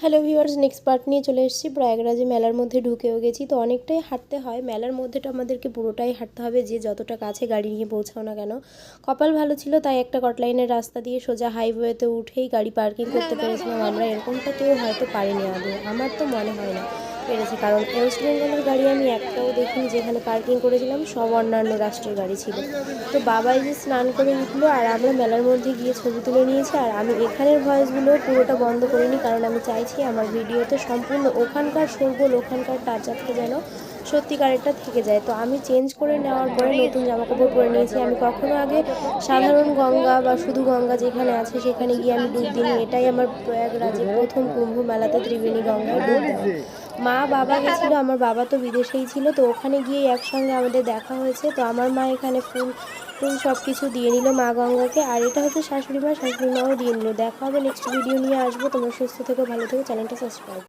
Hello viewers, next part নিয়ে চলে এসেছি। প্রয়াগরাজে মেলার মধ্যে ঢুকেও গেছি। তো অনেকটাই হাঁটতে হয় মেলার মধ্যেটা, আমাদেরকে পুরোটাই হাঁটতে হবে, যে যতটা কাছে গাড়ি নিয়ে পৌঁছাও না কেন। কপাল ভালো ছিল তাই একটা কটলাইনের রাস্তা দিয়ে সোজা হাইওয়েতে উঠেই গাড়ি পার্কিং করতে পেরেছিলাম আমরা। এরকমটা কেউ হয়তো পারেনি আদৌ, আমার তো মনে হয় না পেরেছে, কারণ ওয়েস্ট বেঙ্গলের গাড়ি আমি একটাও দেখিনি যেখানে পার্কিং করেছিলাম, সব অন্যান্য রাষ্ট্রের গাড়ি ছিল। তো বাবাই যে স্নান করে উঠলো আর আমরা মেলার মধ্যে গিয়ে ছবি তুলে নিয়েছি। আর আমি এখানের ভয়েসগুলো পুরোটা বন্ধ করিনি, কারণ আমি চাইছি আমার ভিডিওতে সম্পূর্ণ ওখানকার শোরগোল, ওখানকার টাচআপটা যেন সত্যিকারেরটা থেকে যায়। তো আমি চেঞ্জ করে নেওয়ার পরে নতুন জামাকাপড় পরে নিয়েছি। আমি কখনো আগে সাধারণ গঙ্গা বা শুধু গঙ্গা যেখানে আছে সেখানে গিয়ে আমি ডুব দিইনি। এটাই আমার প্রয়াগরাজে প্রথম কুম্ভ মেলাতে ত্রিবেণী গঙ্গায় ডুব দেওয়া। মা বাবা গেছিলো, আমার বাবা তো বিদেশেই ছিল, তো ওখানে গিয়ে একসঙ্গে আমাদের দেখা হয়েছে। তো আমার মা এখানে ফুল টুল সব কিছু দিয়ে নিল মা গঙ্গাকে, আর এটা হচ্ছে শাশুড়ি মাও দিয়ে নিল। দেখা হবে নেক্সট ভিডিও নিয়ে আসবো। তোমরা সুস্থ থেকো, ভালো থেকো, চ্যানেলটা সাবস্ক্রাইব।